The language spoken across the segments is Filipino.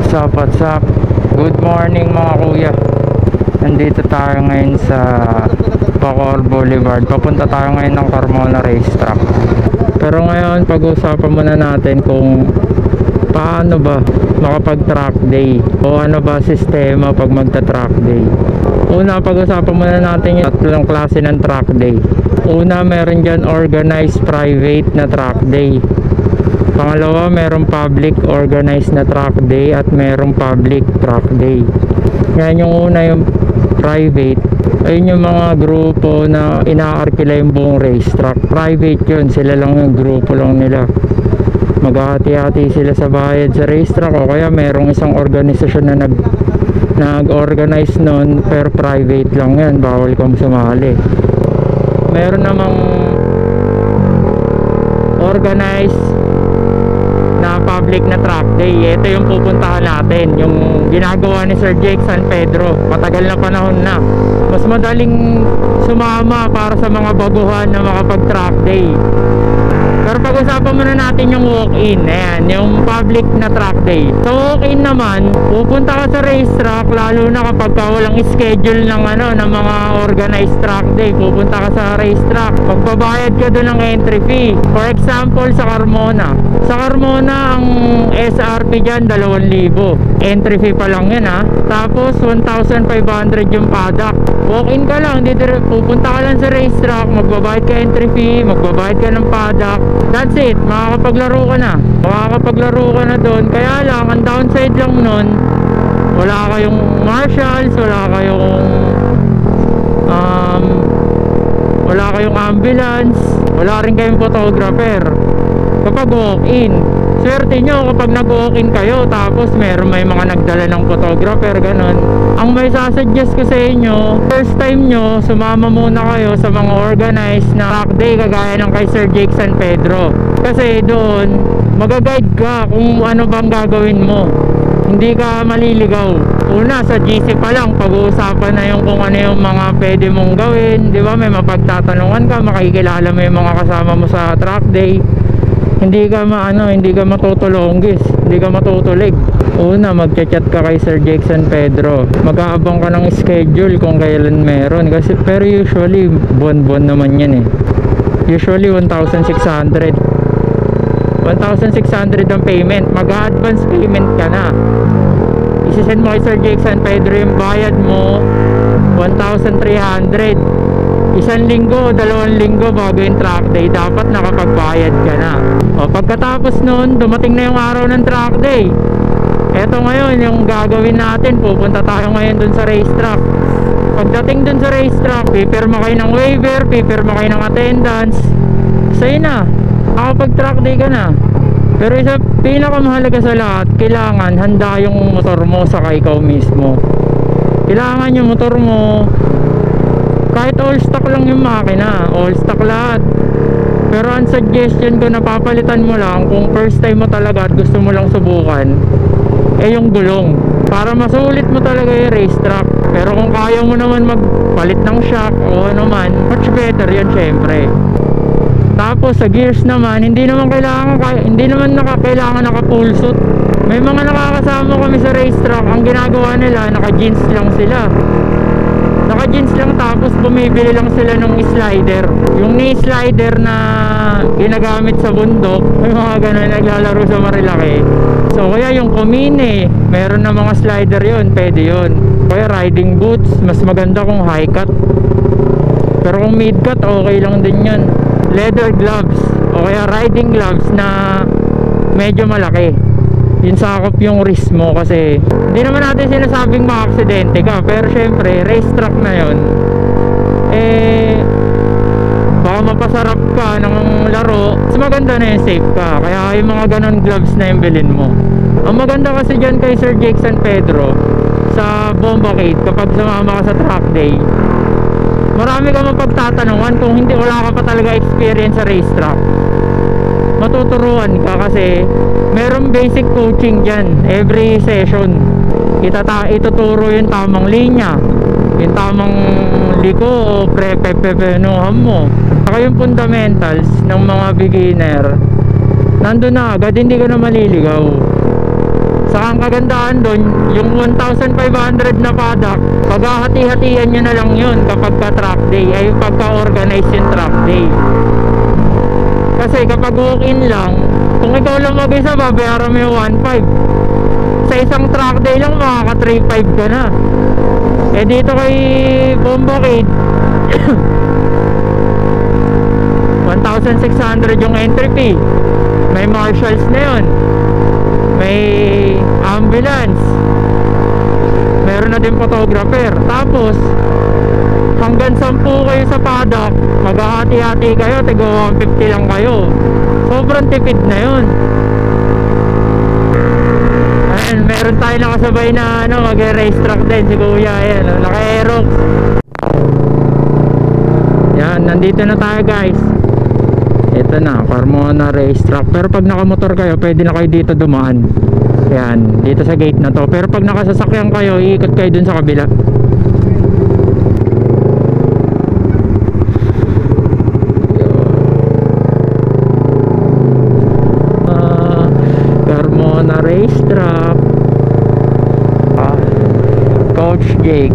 What's up, what's up? Good morning mga kuya. Nandito tayo ngayon sa Bacoor Boulevard. Papunta tayo ngayon ng Carmona Racetrack. Pero ngayon pag-usapan muna natin kung paano ba makapag-track day o ano ba sistema pag magta-track day. Una, pag-usapan muna natin yung tatlong klase ng track day. Una, meron dyan organized private na track day. Pangalawa, merong public organized na track day at merong public track day. Yan yung una, yung private. Ayun yung mga grupo na inaarkila yung buong racetrack. Private yun, sila lang yung grupo lang nila. Maghahati-hati sila sa bayad sa racetrack o kaya merong isang organisasyon na nag-organize nun, pero private lang yan, bawal kang sumali. Meron namang organized na public na track day. Ito yung pupuntahan natin, yung ginagawa ni Sir Jake San Pedro. Matagal na panahon na. Mas madaling sumama para sa mga baguhan na makapag-track day. Pero pag-usapan muna natin yung walk-in. Ayan, yung public na track day. Sa walk-in naman, pupunta ka sa racetrack, lalo na kapag walang schedule ng ng mga organized track day. Pupunta ka sa racetrack, magbabayad ka doon ng entry fee. For example, sa Carmona. Sa Carmona, ang SRP dyan, 2,000. Entry fee pa lang yan ha. Tapos, 1,500 yung paddock. Walk-in ka lang, pupunta ka lang sa racetrack, magbabayad ka entry fee, magbabayad ka ng paddock. That's it, makakapaglaro ka na. Makakapaglaro ka na doon. Kaya lang, ang downside lang nun, wala kayong marshals, wala kayong ambulance, wala rin kayong photographer kapag walk-in. Swerte nyo kapag nag-walk-in kayo tapos may mga nagdala ng photographer, ganun. Ang may sasuggest ko sa inyo, first time nyo, sumama muna kayo sa mga organized na track day kagaya ng kay Sir Jake San Pedro. Kasi doon, magaguide ka kung ano bang gagawin mo. Hindi ka maliligaw. Una, sa GC pa lang, pag-uusapan na yung kung ano yung mga pwede mong gawin. Di ba? May mapagtatanungan ka, makikilala mo yung mga kasama mo sa track day. Hindi ka matutulonggis, hindi ka matutulig. Una, magchat-chat ka kay Sir Jake San Pedro. Mag-aabang ka ng schedule kung kailan meron. Pero usually, buwan-buwan naman yan eh. Usually, 1,600 ang payment. Mag-advance payment ka na. Isisend mo kay Sir Jake San Pedro yung bayad mo, 1,300. Isang linggo, 2 linggo bago yung track day, dapat nakapagbayad ka na. O pagkatapos nun, dumating na yung araw ng track day. Eto ngayon, yung gagawin natin, pupunta tayo ngayon dun sa racetrack. Pagdating dun sa racetrack, pipirma kayo ng waiver, pipirma kayo ng attendance. Sa'yo na, nakapag-track day ka na. Pero isa pinakamahalaga sa lahat, kailangan handa yung motor mo saka ikaw mismo. Kailangan yung motor mo, kahit all stock lang yung makina, all stock lahat. Pero ang suggestion ko, napapalitan mo lang kung first time mo talaga at gusto mo lang subukan, yung gulong, para masulit mo talaga yung racetrack. Pero kung kaya mo naman magpalit ng shock o ano man, much better yun syempre. Tapos sa gears naman, hindi naman nakakailangan naka full suit. May mga nakakasama kami sa racetrack, ang ginagawa nila, naka jeans lang sila. Naka jeans lang tapos bumibili lang sila ng slider. Yung knee slider na ginagamit sa bundok, may mga ganun naglalaro sa Marilaki. So kaya yung Kumine, meron na mga slider yon, pwede yon. Kaya riding boots, mas maganda kung high cut. Pero kung mid cut, okay lang din yun. Leather gloves o kaya riding gloves na medyo malaki, yun sakop yung risk mo. Kasi hindi naman natin sinasabing maka-aksidente ka, pero syempre racetrack na yun, baka mapasarap ka ng laro. Mas maganda na yung safe ka, kaya yung mga ganon gloves na yung bilhin mo. Ang maganda kasi dyan kay Sir Jake San Pedro sa Bombacade, kapag sumama ka sa track day, marami ka mapagtatanungan. Kung wala ka pa talaga experience sa racetrack, matuturuan ka kasi merong basic coaching dyan. Every session ituturo yung tamang linya, yung tamang liko o pepenuhan mo, saka yung fundamentals ng mga beginner. Nandun na agad, hindi ka na maliligaw. Saka Kaya ang kagandahan doon, yung 1,500 na paddock, paghahati-hatian nyo na lang yun kapag ka track day, ay pagka-organize yung track day. Kasi kapag walk-in lang, kung ikaw lang mag-isa, babayaran mo yung 1,500. Sa isang track day lang, makaka 3,500 ka na. Eh dito kay Bombo Kid, 1,600 yung entry fee. May marshals na yun, may ambulance, meron na din photographer. Tapos hanggang 10 kayo sa paddock, maghahati-hati kayo, tigo 150 lang kayo. Sobrang tipid na yun. Ayan, meron tayo nakasabay na mag-race track din, si Kuya. Ayan, naka-aerox. Yan, nandito na tayo guys. Ito na, Carmona Racetrack. Pero pag nakamotor kayo, pwede na kayo dito dumaan. Yan, dito sa gate na to. Pero pag nakasasakyan kayo, iikot kayo dun sa kabila. Carmona Racetrack. Coach Jake.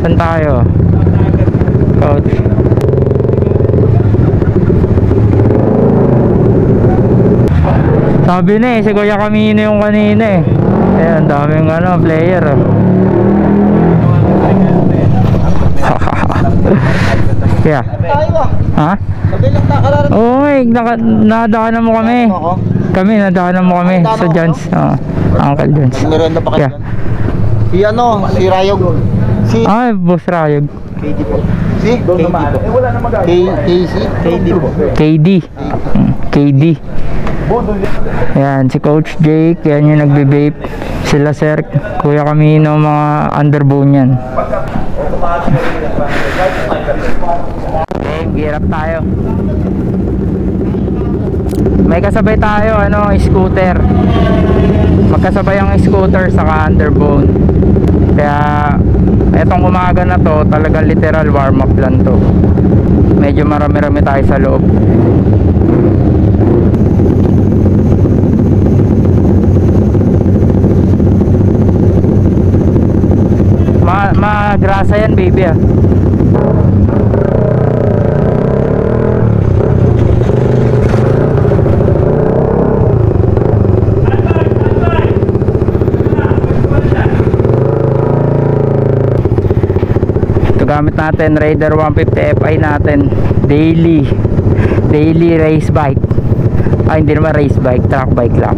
Saan tayo? Coach. Sabi na si Kuya Camino yung kanina Ayan, daming player Kaya ha? Oo nadaanan mo kami. Nadaanan mo kami sa Jones. Uncle Jones. Meron na pa kayo. Si Rayog. Boss Rayog. KD po. Si? Wala na mag-aari. KD po. KD. Ayan, si Coach Jake. Yan yung nagbe-vape. Sila Sir Kuya Camino, mga underbone yan. Okay, gear up tayo. May kasabay tayo, scooter. Magkasabay ang scooter saka underbone. Kaya etong umaga na to, talagang literal warm up lang to. Medyo marami-rami tayo sa loob. Magrasa yan baby Ito gamit natin, Raider 150 Fi natin, daily race bike. Hindi naman race bike, track bike lang.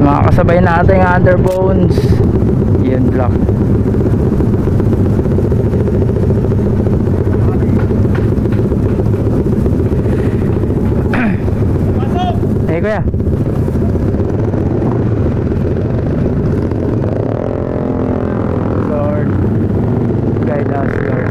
Mga kasabay natin yung underbones. Yan block. Hey Kuya. Lord, guide us Lord.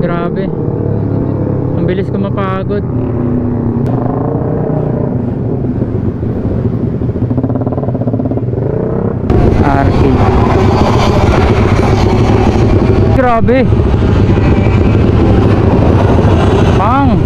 Grabe. Ang bilis ko mapagod. Arcade. Grabe. Pang.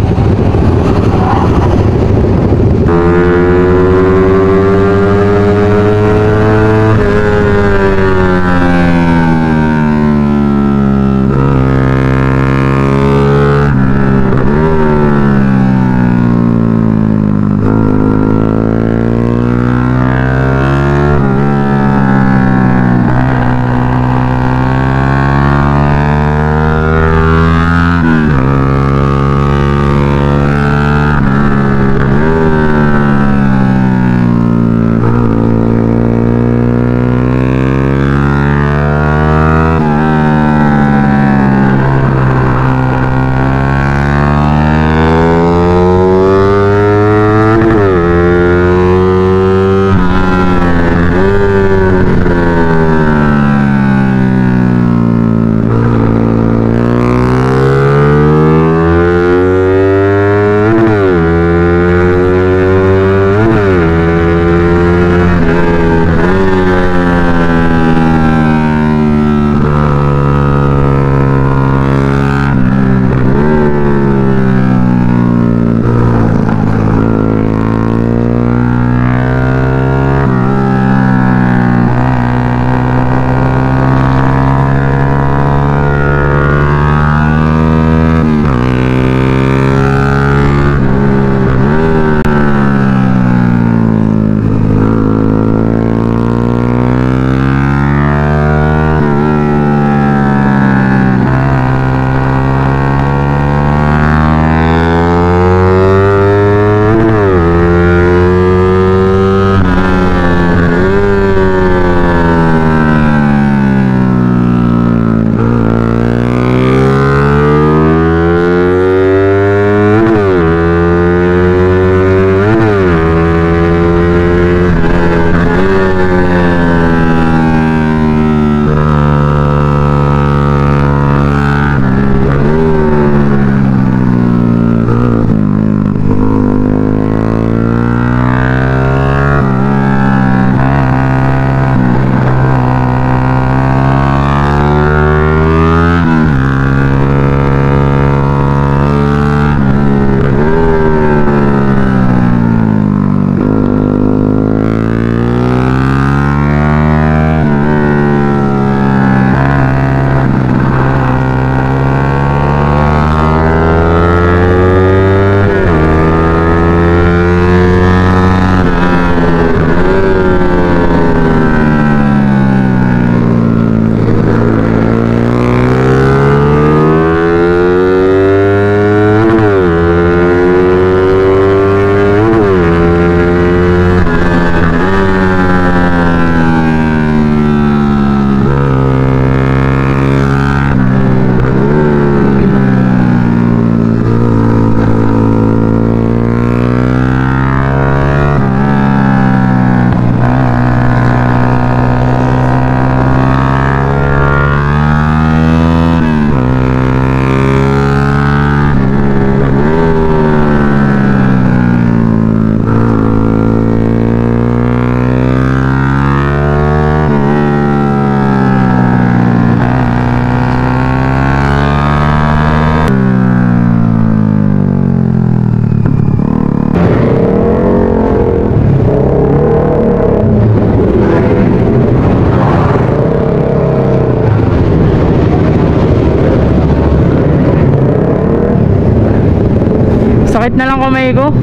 Sakit na lang kamay ko.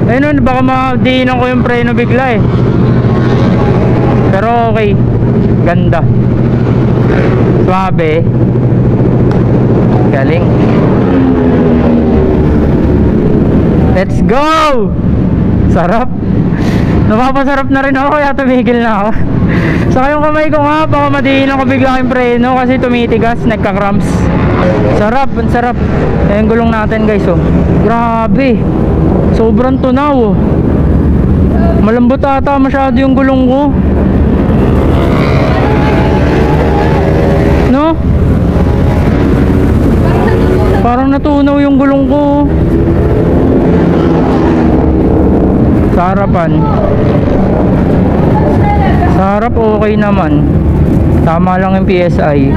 Ayun, baka madiinan ko yung preno bigla eh. Pero okay. Ganda. Suabe. Galing. Let's go! Sarap. Napapasarap na rin ako kaya tumigil na ako. Saka yung kamay ko nga, baka madiinan ko bigla yung preno kasi tumitigas, nagka-cramps. Sarap, ang sarap. Ayan gulong natin guys oh. Grabe. Sobrang tunaw oh. Malambot ata masyado yung gulong ko. No? natunaw yung gulong ko. Sa harapan. Sa harap okay naman. Tama lang yung PSI.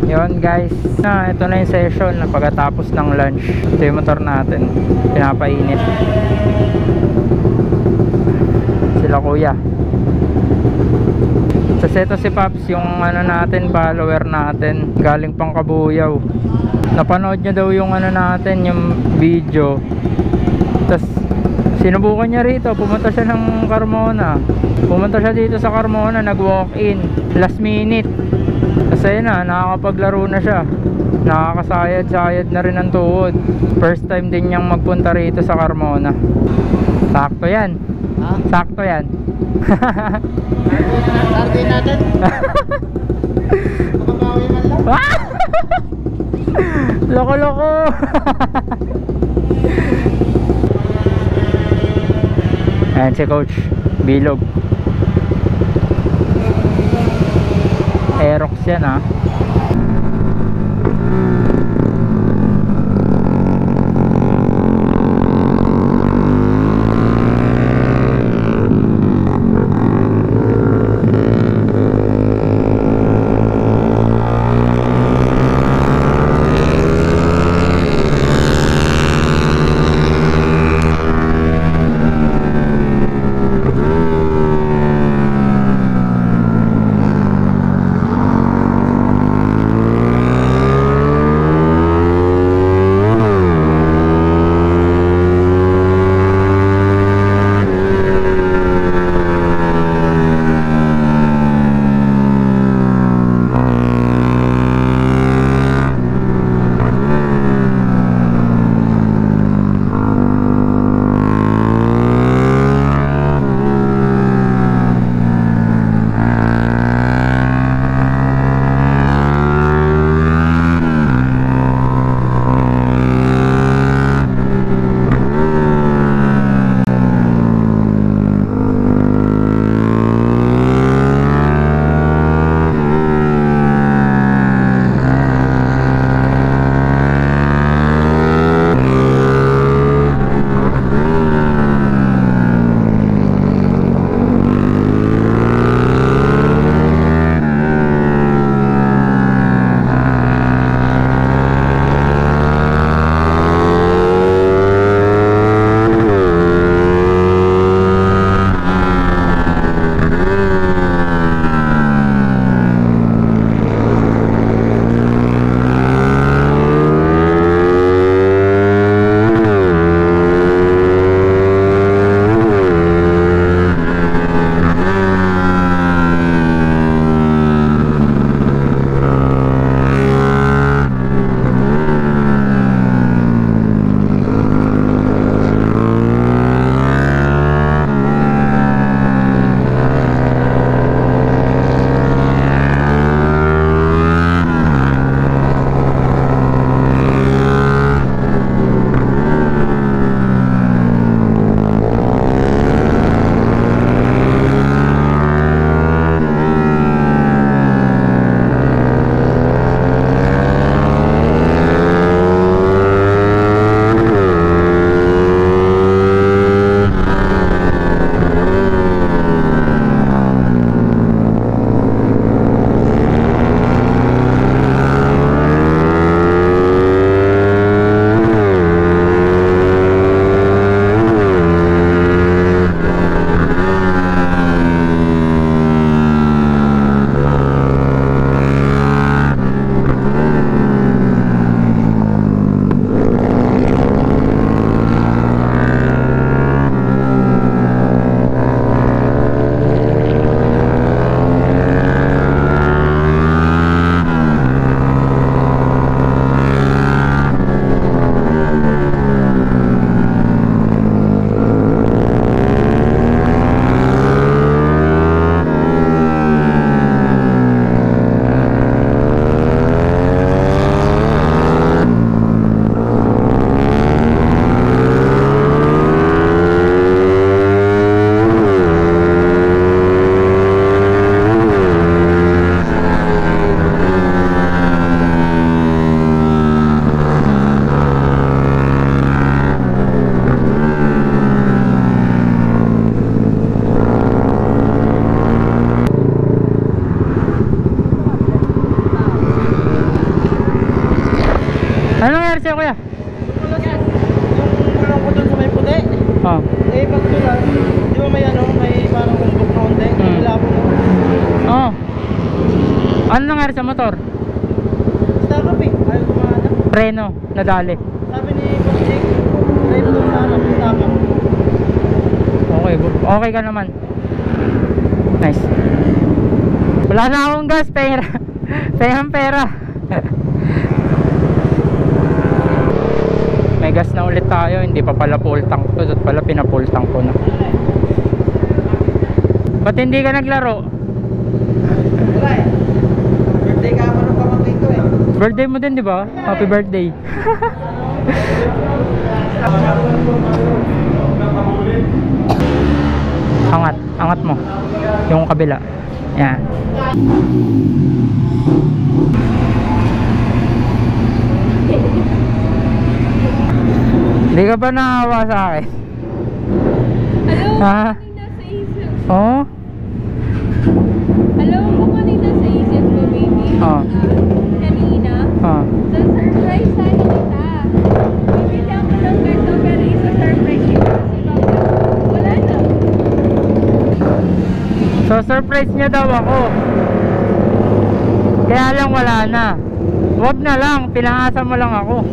Yun guys, ito na yung session na pagkatapos ng lunch. Ito yung motor natin, pinapainit. Sila kuya. Sa seto si Paps, yung ano natin, follower natin, galing pang Kabuyaw. Napanood niya daw yung ano natin, yung video. Tapos sinubukan niya rito, pumunta siya ng Carmona. Pumunta siya dito sa Carmona, nag-walk-in last minute. Kasi na, nakakapaglaro na siya. Nakakasayad-sayad na rin ang tuhod. First time din niyang magpunta rito sa Carmona. Sakto yan. Ha? Sakto yan. Target natin. Makabawi man lang. Loko-loko. Ayan si Coach Bilog. Aerox yan ha. Ano nangyari sa'yo kuya? Yung kulang ko dun sa may puti. Oh. Eh, pag tulan, di ba may ano, may parang umbok na konti. Malabo mo. Oh. Ano nangyari sa motor? Start up eh, ayaw kumana. Preno, nadali. Sabi ni Boss Jake, try mo doon sa harap, start up. Okay, okay ka naman. Nice. Wala na akong gas, pera. Pera. May gas na ulit tayo, hindi pa pala full tank to. Dot pala pina-full tank ko na. Ba't hindi ka naglaro? Wala eh. Birthday ka pa nung pamangkin ko eh. Birthday mo din, di ba? Happy birthday. Angat mo. Yung kabila. Yan. Hindi ka ba naawa sa akin? Alam mo, Ha? kanina sa isip. Oo? Alam mo kanina sa isip ko, baby. Oh. Kanina. Oh. Sa surprise sana kita. Bibili ako ng ganito pero isa-surprise kita. Kasi baka wala na. So surprise niya daw ako. Kaya lang wala na. Wag na lang, pinangasa mo lang ako.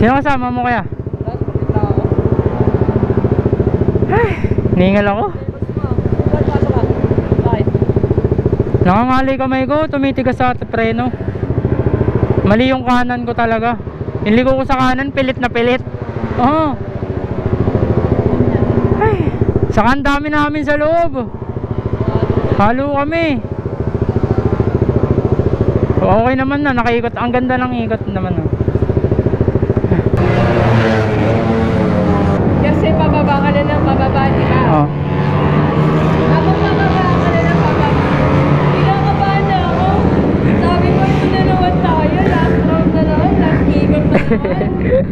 Sino kasama mo kaya? Tapos pupunta ako. Ningal ako. Ba't pasok ka? Bakit? Nangangali kamay ko, tumitigas sa preno. Mali yung kanan ko talaga. Inliko ko sa kanan, pilit na pilit. Oo. Ay, saka ang dami namin sa loob. Halo kami. Okay naman na, nakaikot. Ang ganda ng ikot naman. Kasi pababa ka na ng pababa, di ba? Oh. Habang pababa ka na ng pababa, kinakabahan na ako. Sabi ko, ito na naman tayo. Last round na naman, last ikot na naman.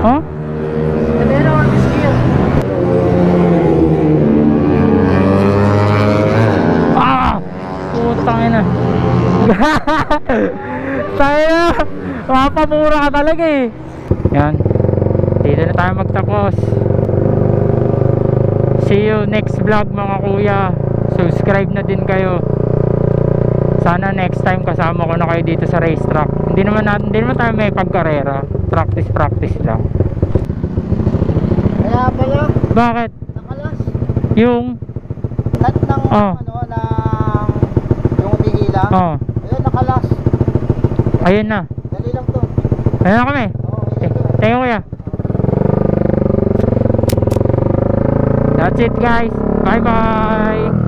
Oh? Kadena or biskit? Ah! Putang ina. Tayo! Mapamura ka talaga eh. Yan. Dito na tayo magtapos. See you next vlog mga kuya. Subscribe na din kayo. Sana next time kasama ko na kayo dito sa racetrack. Hindi naman tayo may pagkarera. Practice lang. Kaya pala, Bakit? nakalas. Yung Lahat ng Oh. yung tigila. oh, Ayun, nakalas. ayun na. Dali lang to. Ayun na kami. Oo, Thank you kuya. That's it guys. Bye bye.